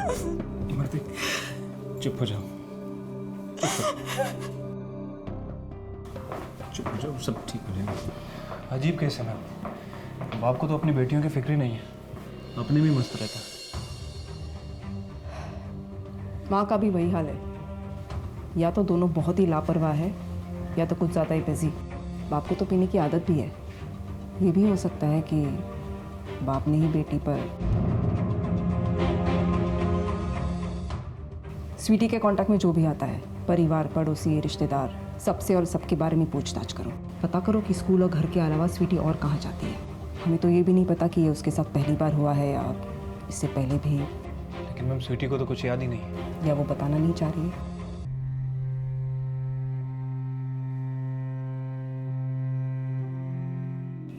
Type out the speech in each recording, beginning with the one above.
इमरती, चुप हो जाओ, चुप हो जाओ, सब ठीक हो जाएगा। अजीब केस है मैम, बाप को तो अपनी बेटियों की फिक्र ही नहीं है, अपने में मस्त रहता है। माँ का भी वही हाल है, या तो दोनों बहुत ही लापरवाह है या तो कुछ ज़्यादा ही बिजी। बाप को तो पीने की आदत भी है, ये भी हो सकता है कि बाप ने ही बेटी पर। स्वीटी के कांटेक्ट में जो भी आता है, परिवार, पड़ोसी, रिश्तेदार, सबसे और सबके बारे में पूछताछ करो। पता करो कि स्कूल और घर के अलावा स्वीटी और कहाँ जाती है। हमें तो ये भी नहीं पता कि ये उसके साथ पहली बार हुआ है या इससे पहले भी। लेकिन मैम स्वीटी को तो कुछ याद ही नहीं है। या वो बताना नहीं चाह रही है।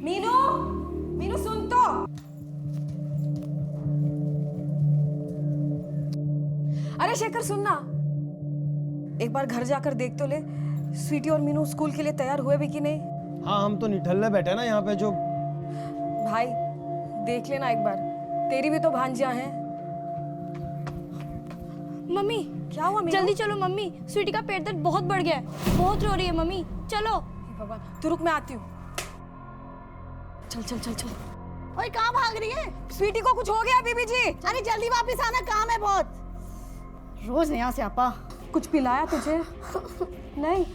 मीनू, मीनू सुन तो। अरे शेखर सुनना, एक बार घर जाकर देख तो ले, स्वीटी और मीनू स्कूल के लिए तैयार हुए भी कि नहीं। हाँ, हम तो निठल्ले बैठे ना यहाँ पे। जो भाई देख लेना एक बार, तेरी भी तो भांजियां हैं। मम्मी क्या हुआ मीनू? जल्दी चलो मम्मी, स्वीटी का पेट दर्द बहुत बढ़ गया है, बहुत रो रही है मम्मी, चलो। भगवान, तू रुक, मैं आती हूँ। चल चल चल चल। ओए कहाँ भाग रही है? स्वीटी को कुछ हो गया बीबी जी। अरे जल्दी वापस आना, काम है बहुत। रोज यहाँ से आपा। कुछ पिलाया तुझे? नहीं।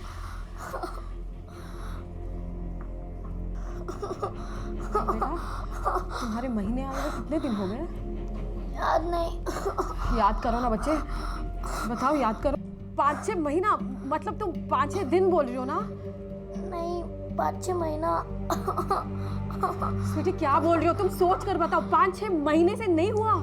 बेटा, तुम्हारे महीने आए हुए कितने दिन हो गए? याद नहीं। याद करो ना बच्चे, बताओ, याद करो। 5-6 महीना मतलब तुम 5-6 दिन बोल रही हो ना? नहीं, 5-6 महीना। स्वीटी क्या बोल रही हो तुम? सोच कर बताओ, 5-6 महीने से नहीं हुआ?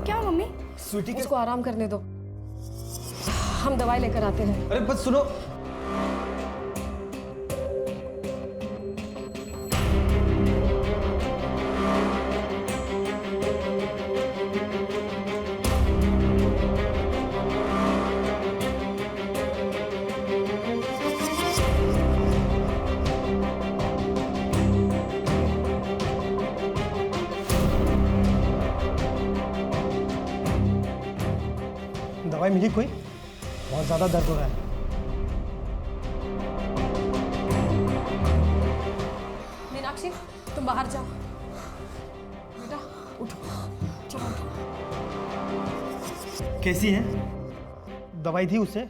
क्या मम्मी? स्वीटी के उसको आराम करने दो, हम दवाई लेकर आते हैं। अरे बस सुनो। दवाई मिली कोई? बहुत ज्यादा दर्द हो रहा है। मीनाक्षी, तुम बाहर जाओ। बेटा उठो, चलो उठो। कैसी है? दवाई थी उससे?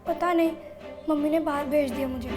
पता नहीं, मम्मी ने बाहर भेज दिया मुझे।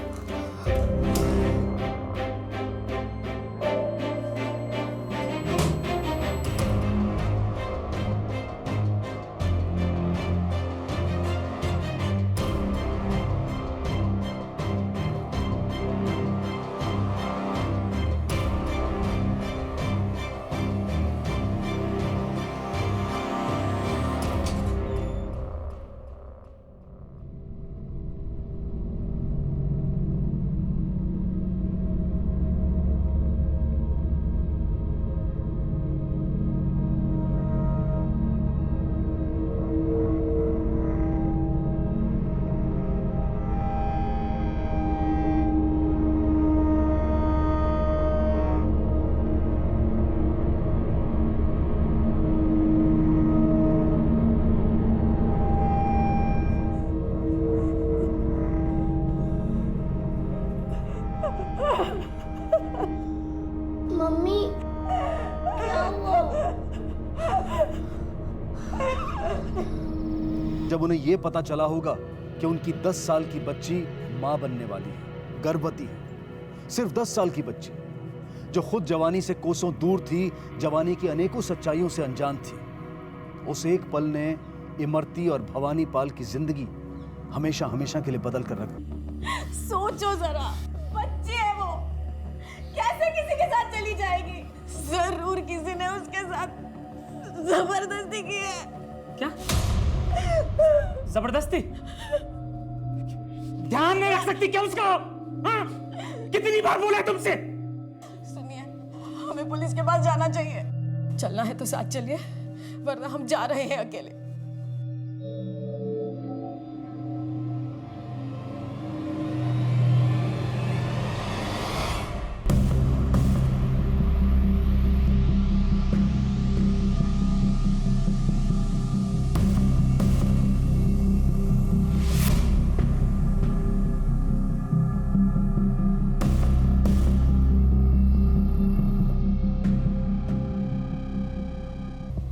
मम्मी क्या हुआ? जब उन्हें यह पता चला होगा कि उनकी 10 साल की बच्ची मां बनने वाली है, गर्भवती है, सिर्फ 10 साल की बच्ची जो खुद जवानी से कोसों दूर थी, जवानी की अनेकों सच्चाइयों से अनजान थी। उस एक पल ने इमरती और भवानी पाल की जिंदगी हमेशा हमेशा के लिए बदल कर रख दी। सोचो जरा, बच्ची है वो, कैसे किसी के साथ चली जाएगी? जरूर किसी ने उसके साथ जबरदस्ती की है। क्या? जबरदस्ती? ध्यान में रख। सकती क्या उसका? हाँ? कितनी बार बोला है तुमसे? सुनिए, हमें पुलिस के पास जाना चाहिए। चलना है तो साथ चलिए, वरना हम जा रहे हैं अकेले।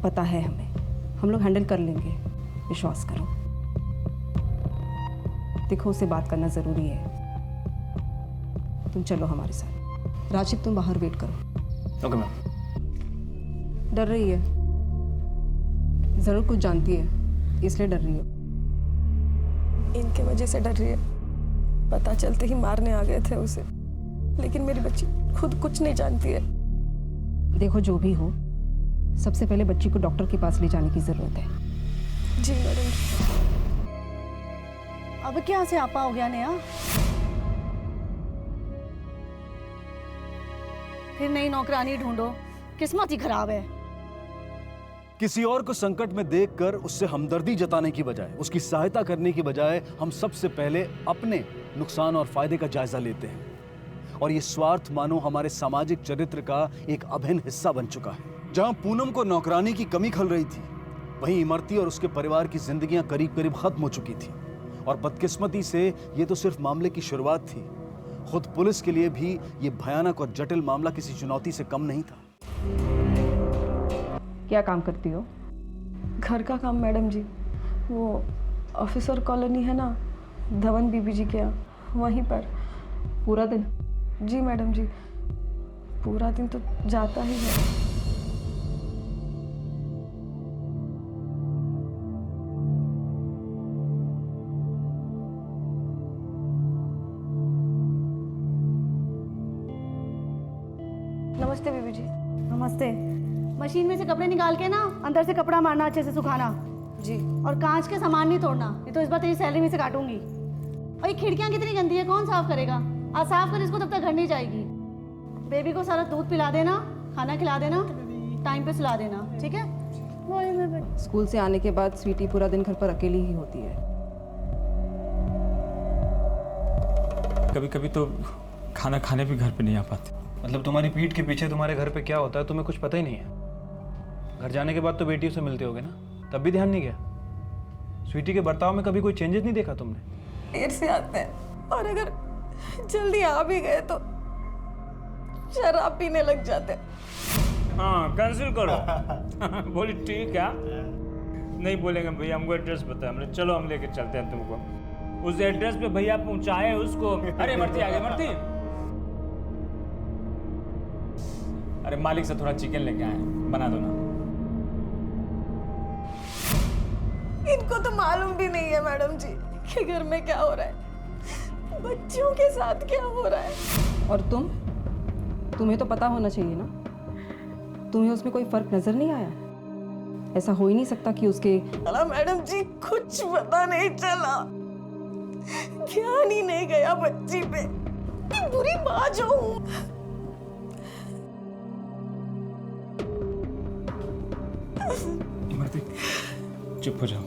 पता है हमें, हम लोग हैंडल कर लेंगे, विश्वास करो। देखो, उसे बात करना ज़रूरी है। तुम चलो हमारे साथ। राशिद, तुम बाहर वेट करो। Okay ma'am. डर रही है, ज़रूर कुछ जानती है, इसलिए डर रही है। इनके वजह से डर रही है। पता चलते ही मारने आ गए थे उसे, लेकिन मेरी बच्ची खुद कुछ नहीं जानती है। देखो, जो भी हो, सबसे पहले बच्ची को डॉक्टर के पास ले जाने की ज़रूरत है। जी मैडम। अब क्या से आपा हो गया नया? फिर नई नौकरानी ढूंढो, किस्मत ही खराब है। किसी और को संकट में देखकर उससे हमदर्दी जताने की बजाय, उसकी सहायता करने की बजाय हम सबसे पहले अपने नुकसान और फायदे का जायजा लेते हैं। और ये स्वार्थ मानो हमारे सामाजिक चरित्र का एक अभिन्न हिस्सा बन चुका है। जहां पूनम को नौकरानी की कमी खल रही थी, वहीं इमरती और उसके परिवार की जिंदगियां करीब करीब खत्म हो चुकी थी। और बदकिस्मती से ये तो सिर्फ मामले की शुरुआत थी। खुद पुलिस के लिए भी ये भयानक और जटिल मामला किसी चुनौती से कम नहीं था। क्या काम करती हो? घर का काम मैडम जी। वो ऑफिसर कॉलोनी है ना, धवन बीबी जी के यहाँ, वहीं पर। पूरा दिन? जी मैडम जी, पूरा दिन तो जाता ही है। नमस्ते बीबी जी। नमस्ते। मशीन में से कपड़े निकाल के ना अंदर से कपड़ा मारना, अच्छे से सुखाना। जी। और कांच के सामान नहीं तोड़ना, नहीं तो इस बार तेरी सैलरी में से काटूंगी। और ये खिड़कियां कितनी गंदी है, कौन साफ करेगा? आज साफ कर इसको, तब तक घर नहीं जाएगी। बेबी को सारा दूध पिला देना, खाना खिला देना, टाइम पे सुला देना, ठीक है? स्कूल से आने के बाद स्वीटी पूरा दिन घर पर अकेली ही होती है। कभी कभी तो खाना खाने भी घर पे नहीं आ पाते। मतलब तुम्हारी पीठ के पीछे तुम्हारे घर पे क्या होता है तुम्हें कुछ पता ही नहीं है। घर जाने के बाद तो बेटियों से मिलते होगे ना, तब भी ध्यान नहीं गया? स्वीटी के बर्ताव में कभी कोई चेंजेस नहीं देखा तुमने? देर से आते हैं, और अगर जल्दी आ भी गए तो शराब पीने लग जाते हैं। हाँ, कैंसिल करो। बोली ठीक है, नहीं बोलेंगे भैया, हमको एड्रेस पता है, हमने चलो हम लेके चलते हैं तुमको। उस एड्रेस पे भैया पहुंचाए उसको। अरे मरती आ गई, मरती। अरे मालिक से थोड़ा चिकन लेके आए, बना दो ना। इनको तो मालूम भी नहीं है मैडम जी कि घर में क्या हो रहा है, बच्चों के साथ क्या हो रहा है। और तुम्हें तो पता होना चाहिए ना। तुम्हें उसमें कोई फर्क नजर नहीं आया? ऐसा हो ही नहीं सकता कि उसके। चला मैडम जी, कुछ पता नहीं चला, ध्यान ही नहीं गया बच्ची पे। मैं बुरी माँ जो हूँ। इमरती, चुप हो जाओ,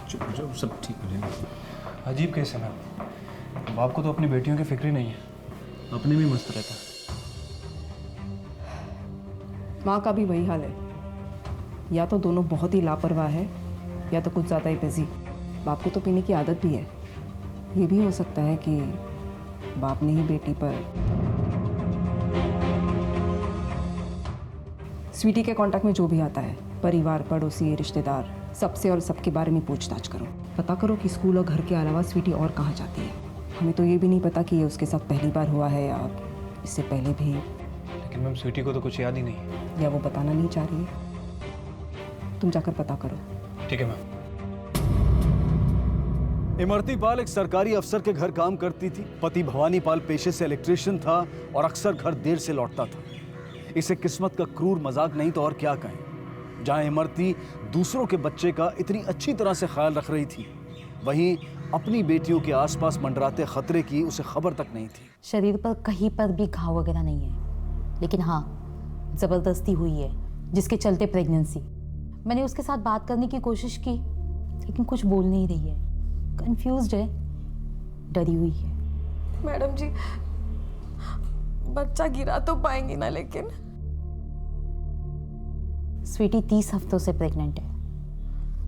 चुप हो जाओ, सब ठीक हो जाएगा। अजीब केस है मैम। बाप को तो अपनी बेटियों की फिक्र ही नहीं है, अपने भी मस्त रहता है। माँ का भी वही हाल है। या तो दोनों बहुत ही लापरवाह है, या तो कुछ ज़्यादा ही बिजी। बाप को तो पीने की आदत भी है। ये भी हो सकता है कि बाप ने ही बेटी पर। स्वीटी के कांटेक्ट में जो भी आता है, परिवार, पड़ोसी, रिश्तेदार, सबसे और सबके बारे में पूछताछ करो। पता करो कि स्कूल और घर के अलावा स्वीटी और कहाँ जाती है। हमें तो ये भी नहीं पता कि ये उसके साथ पहली बार हुआ है या इससे पहले भी। लेकिन मैम स्वीटी को तो कुछ याद ही नहीं है। या वो बताना नहीं चाह रही है। तुम जाकर पता करो। ठीक है मैम। इमरती पाल एक सरकारी अफसर के घर काम करती थी। पति भवानी पाल पेशे से इलेक्ट्रिशियन था और अक्सर घर देर से लौटता था। इसे किस्मत का क्रूर मजाक नहीं तो और क्या कहें। जहां इमरती दूसरों के बच्चे का इतनी अच्छी तरह से ख्याल रख रही थी, वहीं अपनी बेटियों के आसपास मंडराते खतरे की उसे खबर तक नहीं थी। शरीर पर कहीं पर भी घाव वगैरह नहीं है, लेकिन हाँ ज़बरदस्ती हुई है जिसके चलते प्रेगनेंसी। मैंने उसके साथ बात करने की कोशिश की लेकिन कुछ बोल नहीं रही है, कंफ्यूज्ड है, डरी हुई है। मैडम जी, बच्चा गिरा तो पाएंगी ना? लेकिन स्वीटी 30 हफ्तों से प्रेग्नेंट है।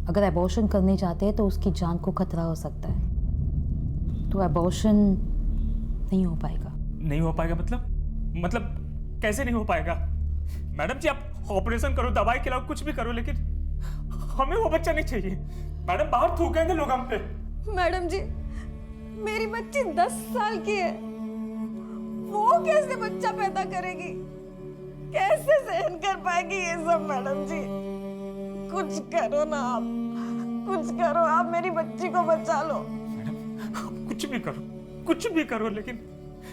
अगर एबॉर्शन करने जाते हैं तो उसकी जान को खतरा हो सकता है, तो एबॉर्शन नहीं हो पाएगा। नहीं हो पाएगा मतलब कैसे नहीं हो पाएगा? मैडम जी आप ऑपरेशन करो, दवाई खिलाओ, कुछ भी करो, लेकिन हमें वो बच्चा नहीं चाहिए। मैडम बाहर थूकेंगे लोग हम पे। मैडम जी, मेरी बच्ची 10 साल की है, वो कैसे बच्चा पैदा करेगी? कैसे सहन कर पाएगी ये सब? मैडम जी कुछ करो ना, आप कुछ करो, आप मेरी बच्ची को बचा लो। मैडम कुछ भी करो, लेकिन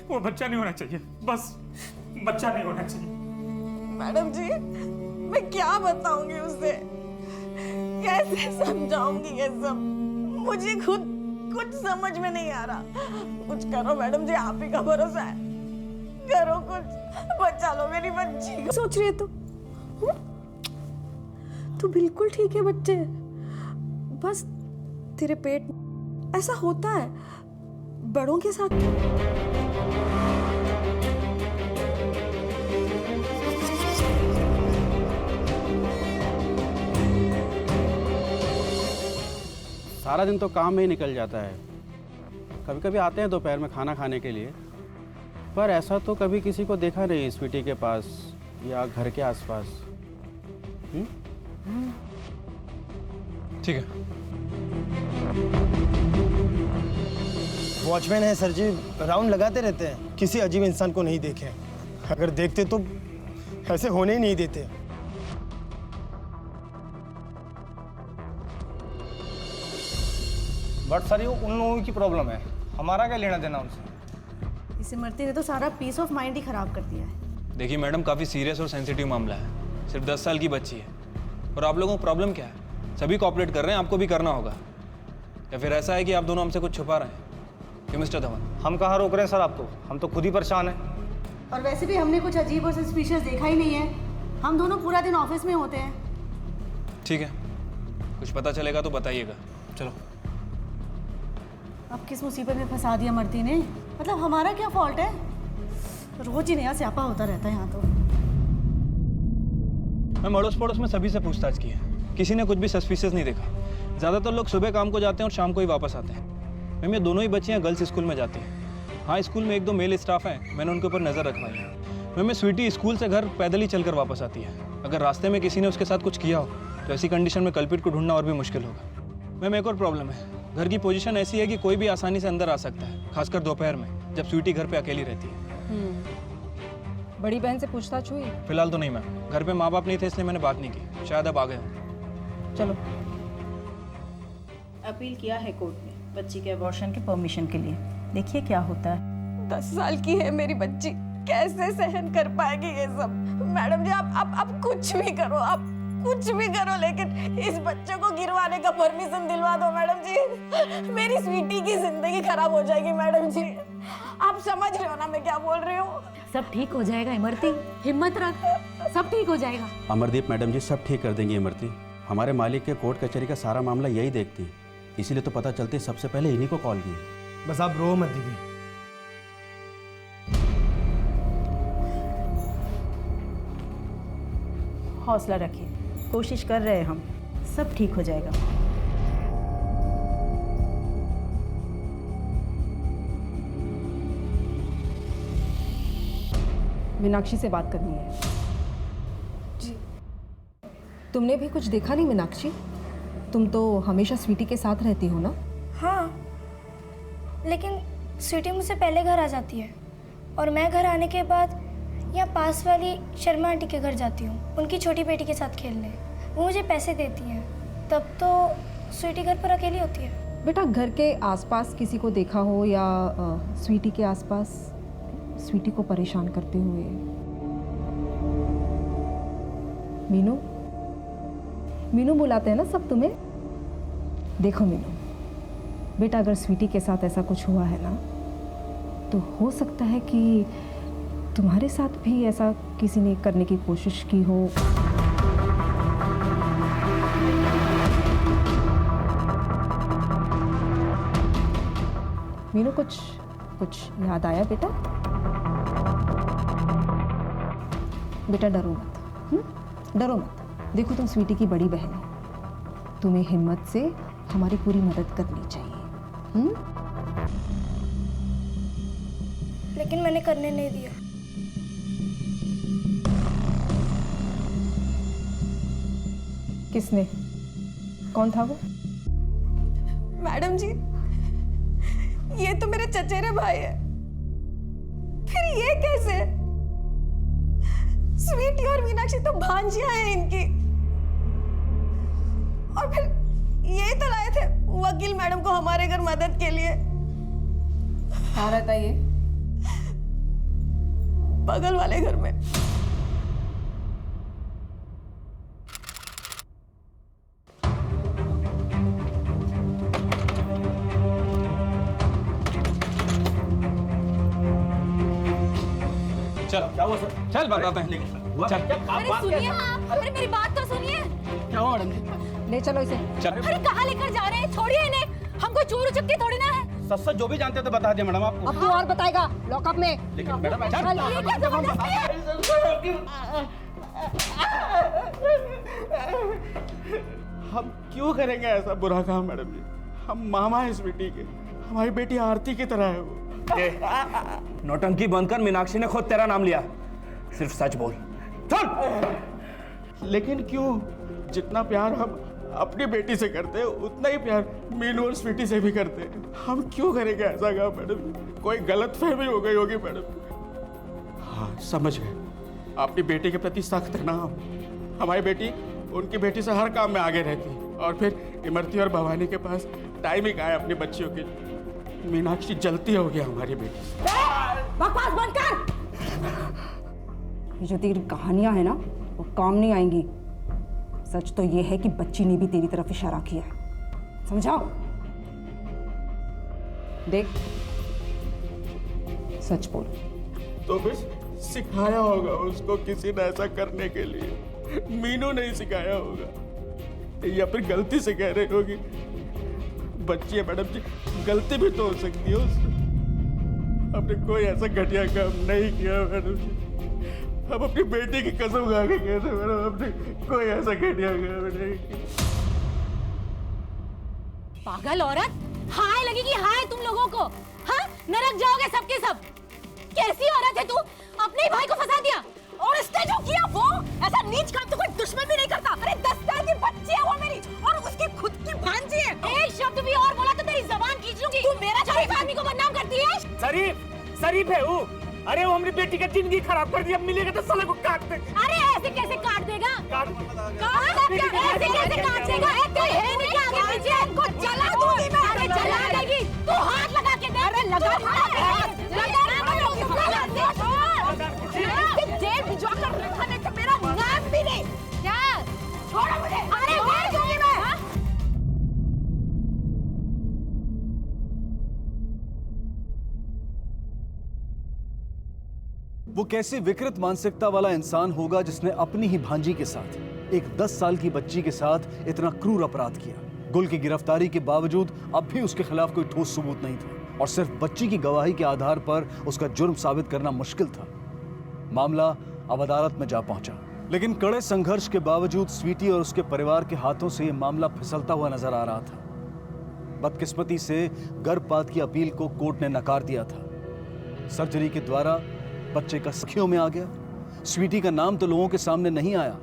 वो बच्चा नहीं होना चाहिए, बस बच्चा नहीं होना चाहिए। मैडम जी मैं क्या बताऊंगी उसे, कैसे समझाऊंगी ये सब? मुझे खुद कुछ समझ में नहीं आ रहा। कुछ करो मैडम जी, आप ही का भरोसा है, करो कुछ, बचा लो मेरी बच्ची को। सोच रही है तू बिल्कुल ठीक है बच्चे, बस तेरे पेट ऐसा होता है बड़ों के साथ। सारा दिन तो काम में ही निकल जाता है। कभी कभी आते हैं दोपहर में खाना खाने के लिए, पर ऐसा तो कभी किसी को देखा नहीं स्वीटी के पास या घर के आसपास। ठीक है। वॉचमैन है सर जी, राउंड लगाते रहते हैं, किसी अजीब इंसान को नहीं देखे। अगर देखते तो ऐसे होने ही नहीं देते। बट सर ये उन लोगों की प्रॉब्लम है, हमारा क्या लेना देना उनसे? इसे मरती ने तो सारा पीस ऑफ माइंड ही खराब कर दिया है। देखिए मैडम, काफ़ी सीरियस और सेंसिटिव मामला है। सिर्फ 10 साल की बच्ची है और आप लोगों को प्रॉब्लम क्या है? सभी कोऑपरेट कर रहे हैं, आपको भी करना होगा। या फिर ऐसा है कि आप दोनों हमसे कुछ छुपा रहे हैं? क्यों मिस्टर धवन? हम कहाँ रोक रहे हैं सर आपको, हम तो खुद ही परेशान हैं। और वैसे भी हमने कुछ अजीब और सस्पिशियस देखा ही नहीं है। हम दोनों पूरा दिन ऑफिस में होते हैं। ठीक है, कुछ पता चलेगा तो बताइएगा। चलो। अब किस मुसीबत में फंसा दिया मर्ती ने? मतलब हमारा क्या फॉल्ट है? रोज ही नया स्यापा होता रहता है यहाँ तो। मैं अड़ोस पड़ोस में सभी से पूछताछ की है, किसी ने कुछ भी सस्पिशियस नहीं देखा। ज़्यादातर लोग सुबह काम को जाते हैं और शाम को ही वापस आते हैं। मैम ये दोनों ही बच्चियाँ गर्ल्स स्कूल में जाती हैं। हाँ, स्कूल में 1-2 मेल स्टाफ हैं, मैंने उनके ऊपर नज़र रखवाई है। मैम स्वीटी स्कूल से घर पैदल ही चलकर वापस आती है। अगर रास्ते में किसी ने उसके साथ कुछ किया हो तो ऐसी कंडीशन में कल्पिट को ढूंढना और भी मुश्किल होगा। मैम एक और प्रॉब्लम है, घर की पोजीशन ऐसी है कि कोई भी आसानी से अंदर आ सकता है, खासकर दोपहर में जब स्वीटी घर पे अकेली रहती है। बड़ी बहन से पूछताछ हुई? फिलहाल तो नहीं मैम, घर पे माँ बाप नहीं थे इसलिए मैंने बात नहीं की, शायद अब आ गए हों। चलो। अपील किया है कोर्ट में बच्ची के अबॉर्शन के परमिशन के लिए, देखिए क्या होता है। 10 साल की है मेरी बच्ची, कैसे सहन कर पाएगी ये सब? मैडम जी आप कुछ भी करो, आप कुछ भी करो, लेकिन इस बच्चे को गिरवाने का परमिशन दिलवा दो मैडम जी। मेरी स्वीटी की जिंदगी खराब हो जाएगी मैडम जी। आप समझ रहे हो ना मैं क्या बोल रही हूँ? सब ठीक हो जाएगा इमरती, हिम्मत रख, सब ठीक हो जाएगा। अमरदीप मैडम जी सब ठीक कर देंगी इमरती। हमारे मालिक के कोर्ट कचहरी का सारा मामला यही देखती, इसीलिए तो पता चलते सबसे पहले इन्हीं को कॉल की। बस आप रो मत दीदी। हौसला रखिए, कोशिश कर रहे हैं हम, सब ठीक हो जाएगा। मीनाक्षी से बात करनी है। जी। तुमने भी कुछ देखा नहीं मीनाक्षी? तुम तो हमेशा स्वीटी के साथ रहती हो ना? हाँ, लेकिन स्वीटी मुझसे पहले घर आ जाती है और मैं घर आने के बाद यहाँ पास वाली शर्मा आंटी के घर जाती हूँ उनकी छोटी बेटी के साथ खेलने। वो मुझे पैसे देती हैं, तब तो स्वीटी घर पर अकेली होती है। बेटा, घर के आसपास किसी को देखा हो या स्वीटी के आसपास स्वीटी को परेशान करते हुए? मीनू, मीनू बुलाते हैं ना सब तुम्हें। देखो मीनू बेटा, अगर स्वीटी के साथ ऐसा कुछ हुआ है ना, तो हो सकता है कि तुम्हारे साथ भी ऐसा किसी ने करने की कोशिश की हो। मीनू कुछ याद आया बेटा? बेटा डरो मत, डरो मत। देखो तुम स्वीटी की बड़ी बहन हो, तुम्हें हिम्मत से हमारी पूरी मदद करनी चाहिए। लेकिन मैंने करने नहीं दिया। किसने? कौन था वो? मैडम जी, ये तो मेरे चचेरे भाई है। फिर ये कैसे? स्वीटी और मीनाक्षी तो भांजियां हैं इनकी। और फिर यही तो लाए थे वकील मैडम को हमारे घर मदद के लिए। कहाँ रहता है ये? बगल वाले घर में। चल क्या हुआ सर? चल बताते हैं। चल अरे सुनिए आप, अरे मेरी बात तो सुनिए। क्या हुआ मैडम? ले चलो इसे। चल अरे कहाँ लेकर जा रहे हैं? छोड़िए इन्हें, हम कोई चोर उचक्के थोड़ी ना है। सच सच जो भी जानते हैं तो बता दिया मैडम आपको। अब तू और बताएगा लॉकअप में। लेकिन मैडम ये क्या जबरदस्ती है? हम क्यों करेंगे ऐसा बुरा काम मैडम जी? हम मामा हैं स्वीटी के, हमारी बेटी आरती की तरह है वो। नौटंकी बंद कर, मीनाक्षी ने खुद तेरा नाम लिया। सिर्फ सच बोल। चल। लेकिन क्यों? जितना प्यार हम अपनी बेटी से करते हैं उतना ही प्यार मीनू और स्वीटी से भी करते हैं। हम क्यों करेंगे ऐसा काम मैडम? कोई गलतफहमी हो गई होगी मैडम। हाँ समझ गए, अपनी बेटी के प्रति सख्त है ना हम। हमारी बेटी उनकी बेटी से हर काम में आगे रहती है, और फिर इमरती और भवानी के पास टाइम ही कहाँ है अपनी बच्चियों के लिए। मीनाक्षी जलती हो गया हमारी बेटी से। बकवास बंद कर। ये जो तेरी कहानियां है ना, वो काम नहीं आएंगी। सच तो ये है कि बच्ची ने भी तेरी तरफ इशारा किया है, समझाओ? देख, सच बोल। तो फिर सिखाया होगा उसको किसी ने ऐसा करने के लिए। मीनू नहीं सिखाया होगा, या फिर गलती से कह रही होगी। बच्ची है मैडम जी, गलती भी तो हो सकती है उससे। हमने कोई ऐसा घटिया काम नहीं किया मैडम जी। हम अपनी बेटी की कसम खा के कहते मैडम, हमने कोई ऐसा घटिया काम नहीं किया। पागल औरत, हाय लगेगी हाय तुम लोगों को। हाँ, नरक जाओगे सबके सब। कैसी औरत है तू? अपने ही भाई को फंसा दिया, और इसने जो किया वो ऐसा नीच काम तो कोई दुश्मन भी नहीं करता। अरे 10 साल की बच्ची है वो मेरी, और उसकी खुद की भांजी है। एक शब्द भी और बोला तो तेरी जबान खींच लूंगी। तू मेरा शरीफ आदमी को बदनाम करती है। शरीफ है वो। अरे वो हमारी बेटी का जिंदगी खराब कर दिया, मिलेगा तो साले को काट दे। अरे ऐसे कैसे काट देगा? ऐसे कैसे काट देगा? इनको जला दूंगी मैं। अरे जला देगी तू, हाथ लगा के दे। अरे लगा जेल भिजवा कर रखा नहीं तो मेरा नाम भी नहीं। क्या? छोड़ो मुझे। अरे मार दूंगी मैं। वो कैसी विकृत मानसिकता वाला इंसान होगा जिसने अपनी ही भांजी के साथ, एक 10 साल की बच्ची के साथ इतना क्रूर अपराध किया। गुल की गिरफ्तारी के बावजूद अब भी उसके खिलाफ कोई ठोस सबूत नहीं था, और सिर्फ बच्ची की गवाही के आधार पर उसका जुर्म साबित करना मुश्किल था। मामला अब अदालत में जा पहुंचा, लेकिन कड़े संघर्ष के बावजूद स्वीटी और उसके परिवार के हाथों से यह मामला फिसलता हुआ नजर आ रहा था। बदकिस्मती से गर्भपात की अपील को कोर्ट ने नकार दिया था। सर्जरी के द्वारा बच्चे का सखियों में आ गया। स्वीटी का नाम तो लोगों के सामने नहीं आया,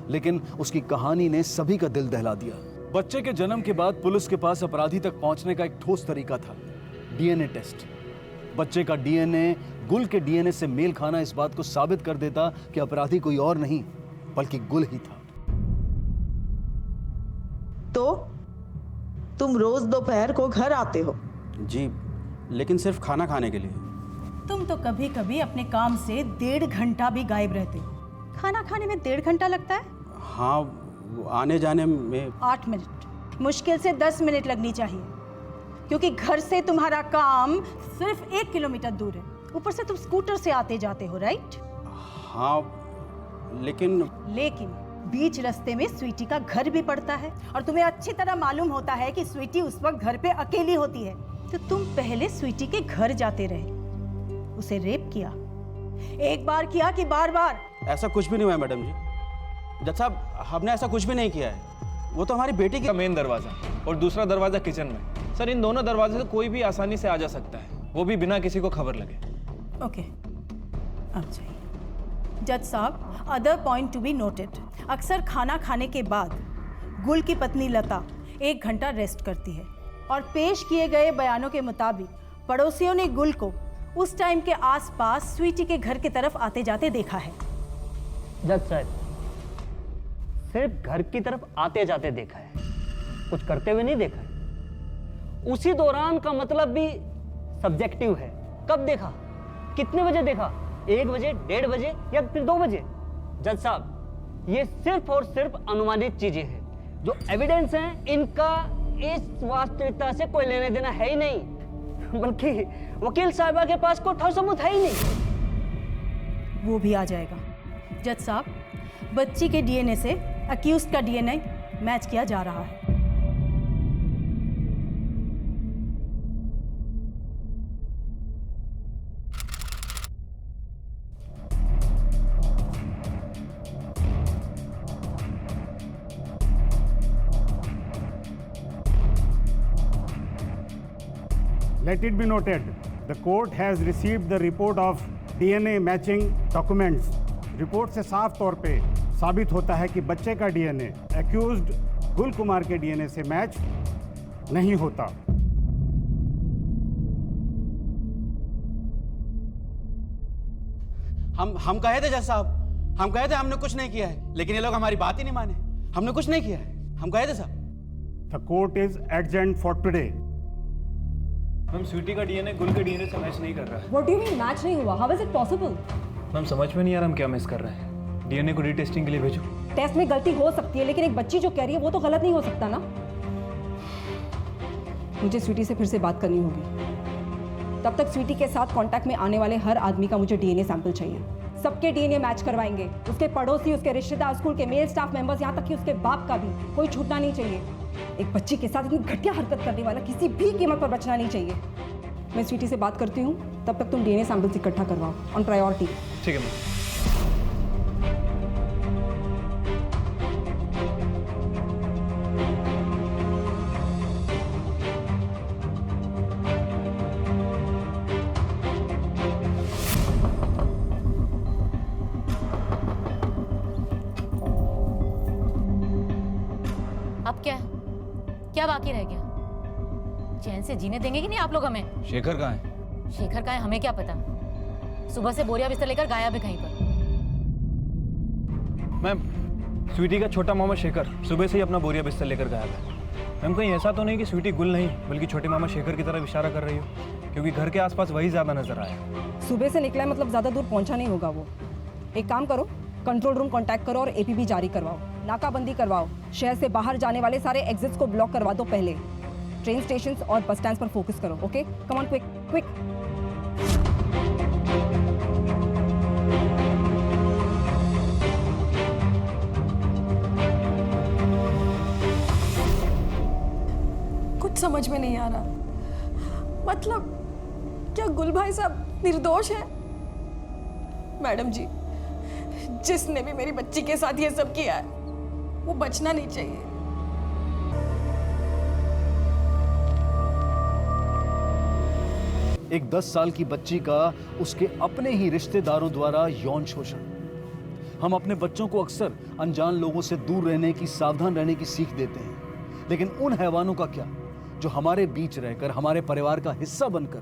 लेकिन उसकी कहानी ने सभी का दिल दहला दिया। बच्चे के जन्म के बाद पुलिस के पास अपराधी तक पहुंचने का एक ठोस तरीका था, डीएनए टेस्ट। बच्चे का डीएनए गुल के डीएनए से मेल खाना इस बात को साबित कर देता कि अपराधी कोई और नहीं बल्कि गुल ही था। तो तुम रोज दोपहर को घर आते हो? जी, लेकिन सिर्फ खाना खाने के लिए। तुम तो कभी कभी अपने काम से 1.5 घंटा भी गायब रहते हो। खाना खाने में 1.5 घंटा लगता है? हाँ, वो आने जाने में 8 मिनट, मुश्किल से 10 मिनट लगनी चाहिए, क्योंकि घर से तुम्हारा काम सिर्फ 1 किलोमीटर दूर है। ऊपर से तुम स्कूटर से आते जाते हो, राइट? हाँ, लेकिन बीच रास्ते में स्वीटी का घर भी पड़ता है, और तुम्हें अच्छी तरह मालूम होता है कि स्वीटी उस वक्त घर पे अकेली होती है। तो तुम पहले स्वीटी के घर जाते रहे, उसे रेप किया, एक बार किया कि बार बार? ऐसा कुछ भी नहीं हुआ है मैडम जी। जज साहब, हमने ऐसा कुछ भी नहीं किया है। वो तो हमारी बेटी का मेन दरवाजा और दूसरा दरवाजा किचन में। सर, इन दोनों दरवाजे से कोई भी आसानी से आ जा सकता है, वो भी बिना किसी को खबर लगे। ओके, अब चाहिए। जज साहब, other point to be noted, अक्सर खाना खाने के बाद गुल की पत्नी लता 1 घंटा रेस्ट करती है, और पेश किए गए बयानों के मुताबिक पड़ोसियों ने गुल को उस टाइम के आसपास स्वीटी के घर की तरफ आते जाते देखा है। जज साहब, सिर्फ घर की तरफ आते जाते देखा है, कुछ करते हुए नहीं देखा है। उसी दौरान का मतलब भी सब्जेक्टिव है। कब देखा, कितने बजे देखा, 1 बजे, 1:30 बजे या फिर 2 बजे? जज साहब, ये सिर्फ और सिर्फ अनुमानित चीजें हैं। जो एविडेंस हैं, इनका इस वास्तविकता से कोई लेना देना है ही नहीं, बल्कि वकील साहिबा के पास कोई ठोस सबूत है ही नहीं। वो भी आ जाएगा। जज साहब, बच्ची के डीएनए से अक्यूज्ड का डीएनए मैच किया जा रहा है। Let it be noted, the court has received the report of DNA matching documents. Report से साफ तौर पे साबित होता है कि बच्चे का डीएनए एक्यूज्ड गुल कुमार के डीएनए से मैच नहीं होता। हम कहे थे जज साहब, हम कहे थे हमने कुछ नहीं किया है, लेकिन ये लोग हमारी बात ही नहीं माने। हमने कुछ नहीं किया है, हम कहे थे साहब। The court is adjourned for today. Ma'am, Sweety का डीएनए गुल के डीएनए से मैच नहीं कर रहा है। What do you mean match नहीं हुआ? How is it possible? Ma'am, समझ में नहीं आ रहा हम क्या मिस कर रहे हैं। डीएनए को रीटेस्टिंग के लिए भेजो। टेस्ट में गलती हो सकती है, लेकिन एक बच्ची जो कह रही है वो तो गलत नहीं हो सकता ना। मुझे स्वीटी से फिर से बात करनी होगी। तब तक स्वीटी के साथ कांटेक्ट में आने वाले हर आदमी का मुझे डीएनए सैंपल चाहिए। सबके डीएनए मैच करवाएंगे, उसके पड़ोसी, उसके रिश्तेदार, स्कूल के मेल स्टाफ मेंबर्स, यहाँ तक कि उसके बाप का भी। कोई छूटना नहीं चाहिए। एक बच्ची के साथ इतनी घटिया हरकत करने वाला किसी भी कीमत पर बचना नहीं चाहिए। मैं स्वीटी से बात करती हूँ, तब तक तुम डीएनए सैंपल्स इकट्ठा करवाओ ऑन प्रायोरिटी। ठीक है मैम। अब क्या बाकी रह गया? चैन से जीने देंगे कि नहीं आप लोग हमें? शेखर कहाँ है? शेखर कहाँ है हमें क्या पता। सुबह से बोरिया बिस्तर लेकर गायब है कहीं पर। मैम, स्वीटी का छोटा मामा शेखर सुबह से ही अपना बोरिया बिस्तर लेकर गायब है। मैम, कहीं ऐसा तो नहीं कि स्वीटी गुल नहीं बल्कि छोटे मामा शेखर की तरफ इशारा कर रही हो? क्योंकि घर के आसपास वही ज्यादा नजर आया। सुबह से निकला है मतलब ज़्यादा दूर पहुंचा नहीं होगा वो। एक काम करो, कंट्रोल रूम कांटेक्ट करो और एपीबी जारी करवाओ, नाकाबंदी करवाओ, शहर से बाहर जाने वाले सारे एग्जिट्स को ब्लॉक करवा दो। पहले ट्रेन स्टेशंस और बस स्टैंड्स पर फोकस करो। Okay, come on, quick quick. कुछ समझ में नहीं आ रहा। मतलब क्या गुल भाई साहब निर्दोष है? मैडम जी, जिसने भी मेरी बच्ची के साथ ये सब किया है वो बचना नहीं चाहिए। एक 10 साल की बच्ची का उसके अपने ही रिश्तेदारों द्वारा यौन शोषण। हम अपने बच्चों को अक्सर अनजान लोगों से दूर रहने की, सावधान रहने की सीख देते हैं, लेकिन उन हैवानों का क्या जो हमारे बीच रहकर, हमारे परिवार का हिस्सा बनकर,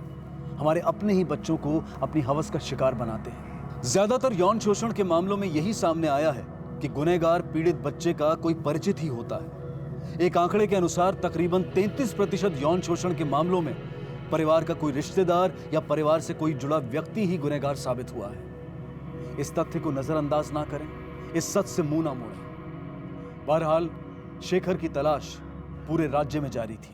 हमारे अपने ही बच्चों को अपनी हवस का शिकार बनाते हैं। ज्यादातर यौन शोषण के मामलों में यही सामने आया है कि गुनहगार पीड़ित बच्चे का कोई परिचित ही होता है। एक आंकड़े के अनुसार तकरीबन 33% यौन शोषण के मामलों में परिवार का कोई रिश्तेदार या परिवार से कोई जुड़ा व्यक्ति ही गुनहगार साबित हुआ है। इस तथ्य को नजरअंदाज ना करें, इस सच से मुंह ना मोड़ें। बहरहाल शेखर की तलाश पूरे राज्य में जारी थी।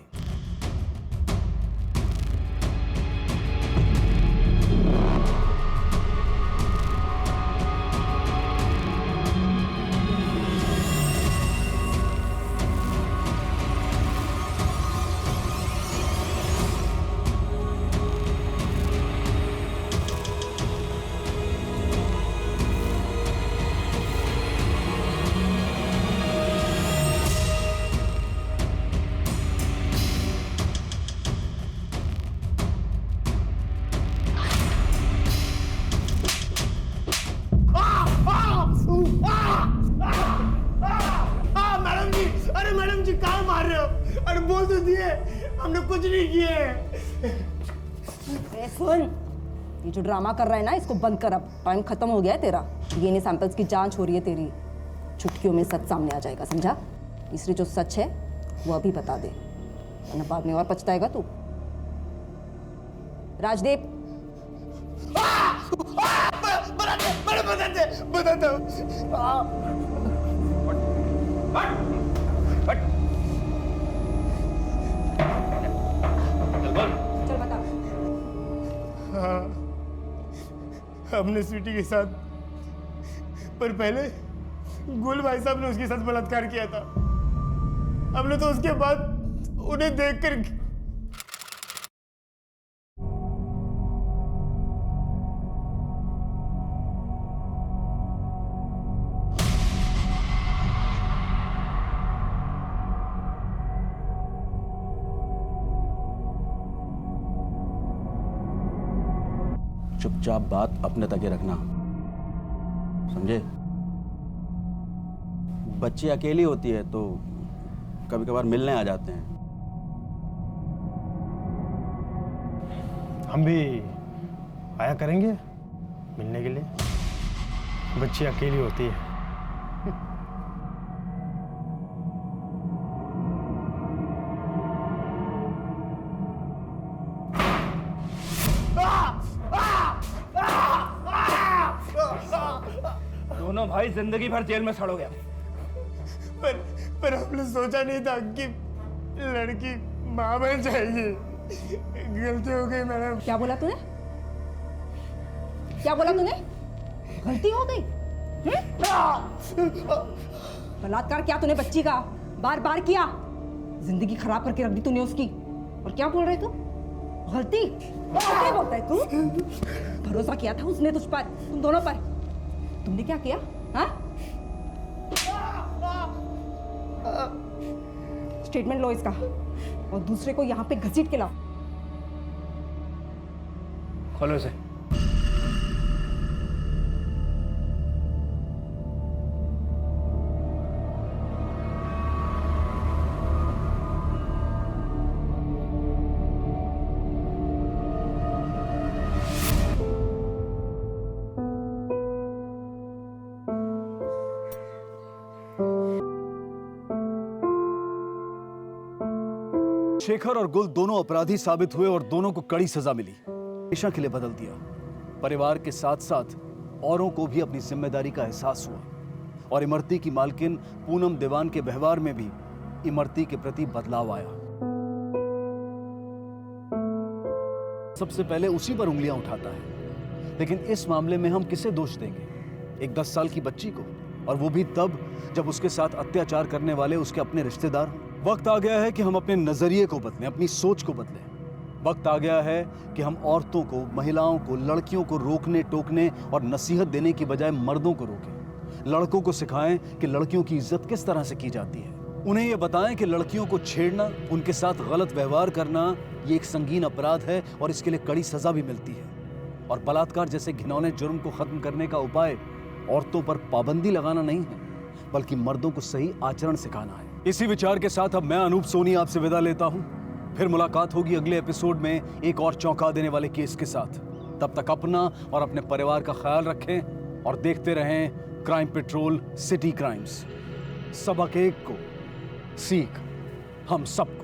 मैडम जी, अरे मैडम जी कहाँ मार रहे हो? अरे बोल तो दिए, हमने कुछ नहीं किए। सुन, ये जो ड्रामा कर रहा है ना, इसको बंद कर। अब टाइम खत्म हो गया है तेरा। डीएनए सैंपल्स की जांच हो रही है तेरी। चुटकियों में सच सामने आ जाएगा, समझा? इसलिए जो सच है वो अभी बता दे, वरना बाद में और पछताएगा तू। राजदीप, बताते चल बता। हाँ, हमने स्वीटी के साथ, पर पहले गुल भाई साहब ने उसके साथ बलात्कार किया था। हमने तो उसके बाद उन्हें देखकर चुपचाप बात अपने तक ही रखना, समझे? बच्ची अकेली होती है तो कभी कभार मिलने आ जाते हैं। हम भी आया करेंगे मिलने के लिए। बच्ची अकेली होती है। दोनों भाई जिंदगी भर जेल में सड़ोगे। पर हमने सोचा नहीं था कि लड़की माँ बन जाएगी। गलती हो गई मैडम। क्या बोला तूने? क्या बोला तूने? गलती हो गई? बलात्कार किया तूने बच्ची का, बार बार किया। जिंदगी खराब करके रख दी तूने उसकी। और क्या बोल रहे तू? गलती? क्या बोलता है तू? भरोसा किया था उसने तुझ पर, तुम दोनों पर। तुमने क्या किया? हाँ? स्टेटमेंट लो इसका और दूसरे को यहाँ पे घसीट के लाओ। खोलो इसे। शेखर और गुल दोनों अपराधी साबित हुए और दोनों को कड़ी सजा मिली। हमेशा के लिए बदल दिया। परिवार के साथ साथ औरों को भी अपनी जिम्मेदारी का एहसास हुआ और इमरती की मालकिन पूनम देवान के व्यवहार में भी इमरती के प्रति बदलाव आया। सबसे पहले उसी पर उंगलियां उठाता है, लेकिन इस मामले में हम किसे दोष देंगे? एक 10 साल की बच्ची को, और वो भी तब जब उसके साथ अत्याचार करने वाले उसके अपने रिश्तेदार हों। वक्त आ गया है कि हम अपने नजरिए को बदलें, अपनी सोच को बदलें। वक्त आ गया है कि हम औरतों को, महिलाओं को, लड़कियों को रोकने टोकने और नसीहत देने की बजाय मर्दों को रोकें। लड़कों को सिखाएं कि लड़कियों की इज्जत किस तरह से की जाती है। उन्हें ये बताएं कि लड़कियों को छेड़ना, उनके साथ गलत व्यवहार करना ये एक संगीन अपराध है और इसके लिए कड़ी सजा भी मिलती है। और बलात्कार जैसे घिनौने जुर्म को खत्म करने का उपाय औरतों पर पाबंदी लगाना नहीं है, बल्कि मर्दों को सही आचरण सिखाना है। इसी विचार के साथ अब मैं अनूप सोनी आपसे विदा लेता हूं। फिर मुलाकात होगी अगले एपिसोड में एक और चौंका देने वाले केस के साथ। तब तक अपना और अपने परिवार का ख्याल रखें और देखते रहें क्राइम पेट्रोल सिटी क्राइम्स। सबक एक को, सीख हम सबको।